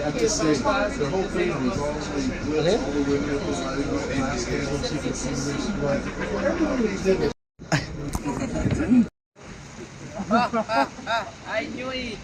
have to say, the whole family is all I knew it.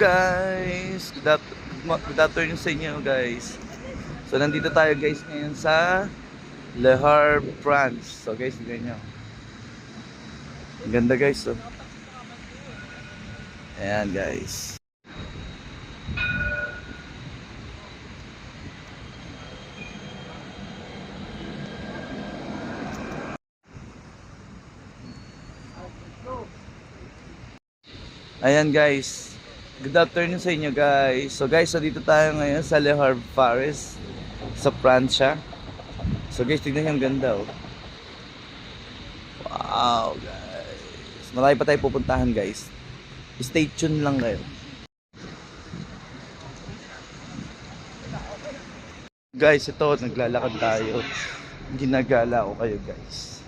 Guys, good afternoon sa inyo guys. So nandito tayo guys ngayon sa Le Havre, France. So guys, tignan nyo. Ang ganda guys. So. Ayan guys. Ayan guys. Good afternoon sa inyo guys. So guys, so dito tayo ngayon sa Le Havre, Paris, sa Pransya. So guys, tignan nyo ang ganda oh. Wow guys. Marami pa tayo pupuntahan guys. Stay tuned lang kayo. Guys, ito, naglalakad tayo. Ginagala ko kayo guys.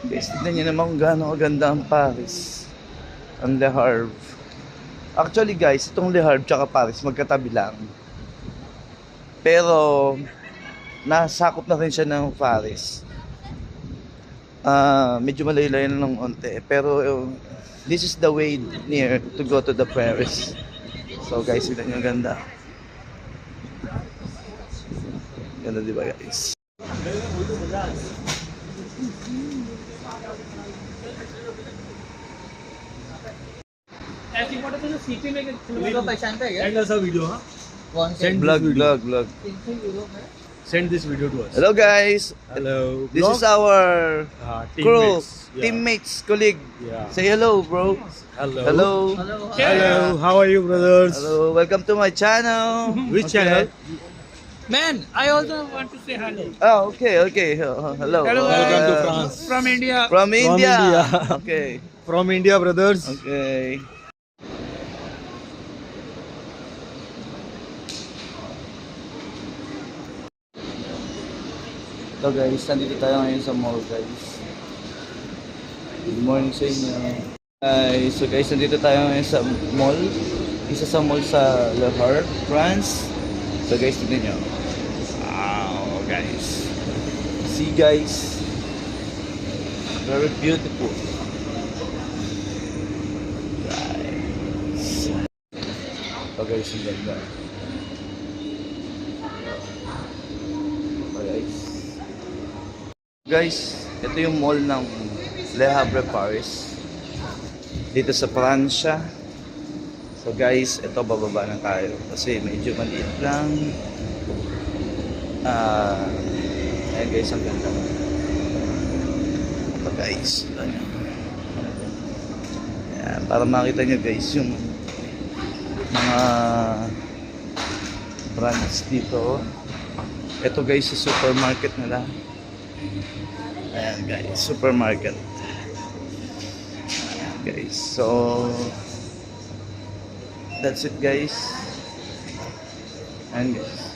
Guys, tignan nyo naman kung gaano kaganda ang Paris. Ang Le Havre. Actually guys, itong Le Havre tsaka Paris magkatabi lang. Pero nasakop na rin siya ng Paris. Medyo malayo-layo na ng onte. Pero this is the way near to go to the Paris. So guys, tignan nyo ang ganda. Ganda diba guys? ऐसी फोटो तो सीपी में किलो पहचानता है क्या? Send us a video, huh? कौन से? Send Vlog, this video. vlog. 300 euro है? Send this video to us. Hello guys. Hello. This is our crew, teammates. Yeah. teammates, colleague. Yeah. Say hello, bro. Hello. Hello. Hello. Hello. How are you, brothers? Hello. Welcome to my channel. Which Okay. channel? Man, I also want to say hello. Oh, okay, okay. Hello. Hello, Welcome to Uh, France. From India. From India. India. Okay. From India, brothers. Okay. So guys, nandito tayo ngayon sa mall guys. Good morning sa inyo. So guys, nandito tayo ngayon sa mall. Isa sa mall sa Le Havre, France. So guys, tignan nyo. Wow guys. See guys. Very beautiful. Guys. So guys, ang ganda. So guys. Guys, ito yung mall ng Le Havre, Paris. Dito sa Pransya. So guys, ito bababa na tayo kasi medyo maliit lang. Ayan guys, ang ganda. Ito guys, ayan, para makita nyo guys yung mga brands dito. Ito guys, sa supermarket nila. Ayan guys, supermarket. Ayan guys, so that's it guys. Ayan guys.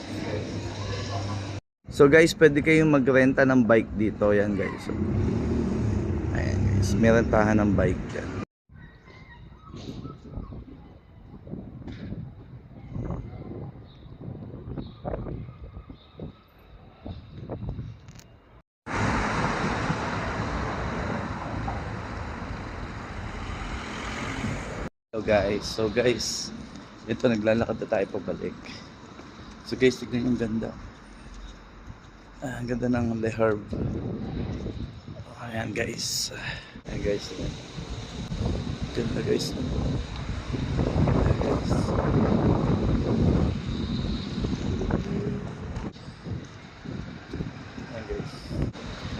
So guys, pwede kayong magrenta ng bike dito. Ayan guys. So, ayan guys, may rentahan ng bike yan. So guys, ito naglalakad na tayo pabalik. So guys, tignan yung ganda. Ang ganda ng Le Havre. Ayan guys. Ayan guys. Ganda guys. Ayan guys. Ayan guys.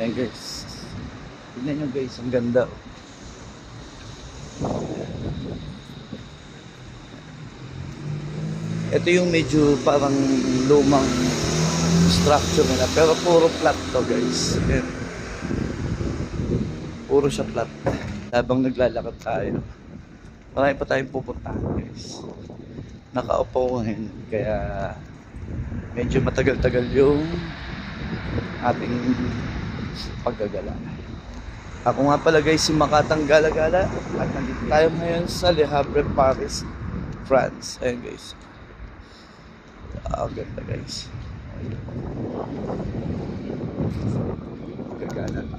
Ayan guys. Tignan nyo guys, ang ganda. Ito yung medyo parang lumang structure nila, pero puro flat to guys. Ayan. Puro siya flat. Habang naglalakad tayo, marami pa tayong pupuntahan guys. Nakaupo ko ngayon, kaya medyo matagal-tagal yung ating paggagala. Ako nga pala guys, si Makatang Gala-Gala, at nandito tayo ngayon sa Le Havre, Paris, France. Ayan guys. Ganda guys. Gagana na.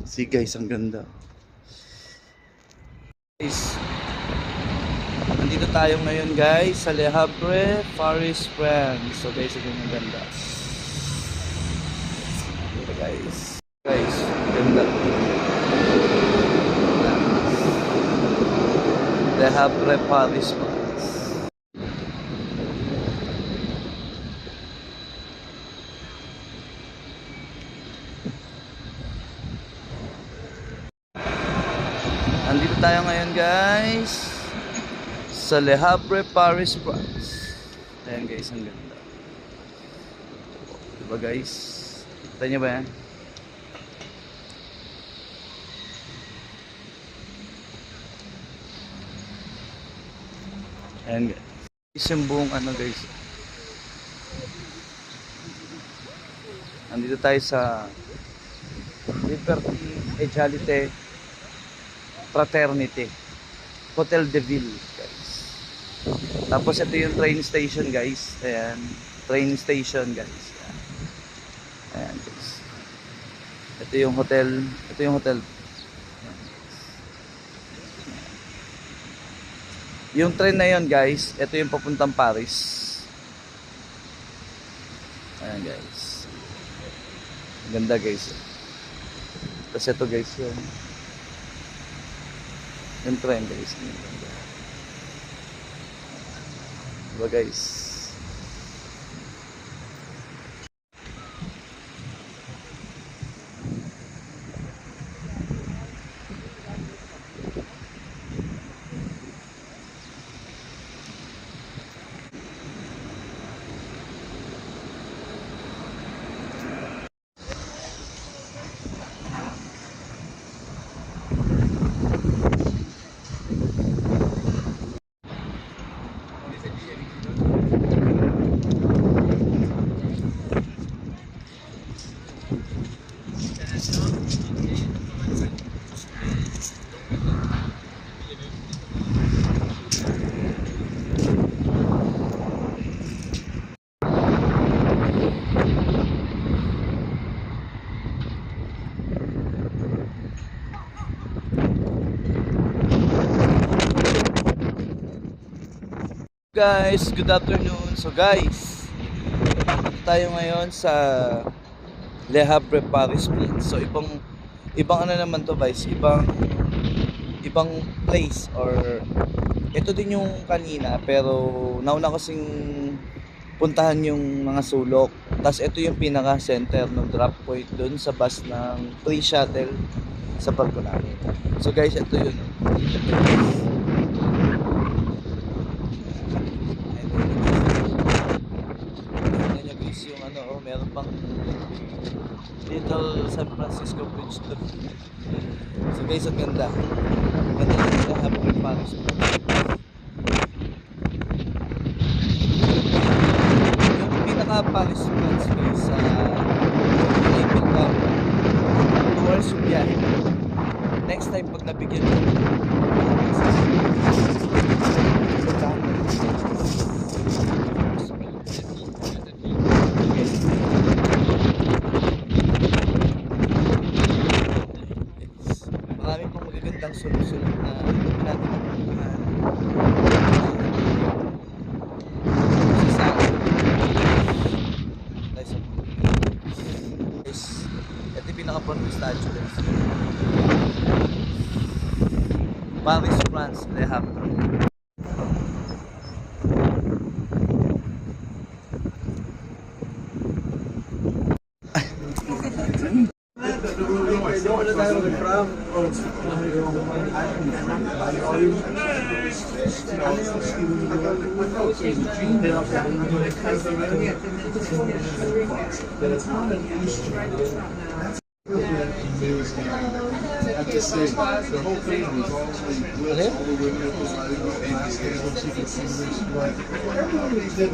See guys, ang ganda. Guys, nandito tayo ngayon guys sa Le Havre, Paris, France. So guys, ito yung ganda. Ito guys. Guys, ganda. Le Havre, Paris, France. Andito tayo ngayon guys sa Le Havre, Paris, France. Ayan guys, ang ganda. Diba guys? Kita nyo ba yan? Ayan guys. Yung buong ano guys. Andito tayo sa Liberté, Égalité, Fraternité, Hotel de Ville guys. Tapos ito yung train station guys. Ayan, train station guys. Ayan guys. Ito yung hotel. Ito yung hotel. Yung train na yon guys, ito yung papuntang Paris. Ayan guys. Ganda guys. Tapos ito guys yung train guys. Diba guys? Guys, good afternoon. So guys, tayo ngayon sa Le Havre, Paris, France. So ibang ano naman to guys, ibang place, or ito din yung kanina, pero nauna kasing puntahan yung mga sulok. Tapos ito yung pinaka center ng drop point dun sa bus ng free shuttle sa barko namin. So guys, ito yun. Yung ano, meron pang Little San Francisco Bridge doon. So guys, ang ganda. Ganda yung Le Havre, Paris. Yung pinaka Paris France guys, sa Eiffel Tower, 2 hours yung biyahe. Next time pag nabigyan mo, marami pang magagandang sunod-sunod na hindi natin napuntahan. Sa of the statue guys. Paris, France, Le Havre. At the same, the whole thing was all the women up and she could see this. Everybody did it.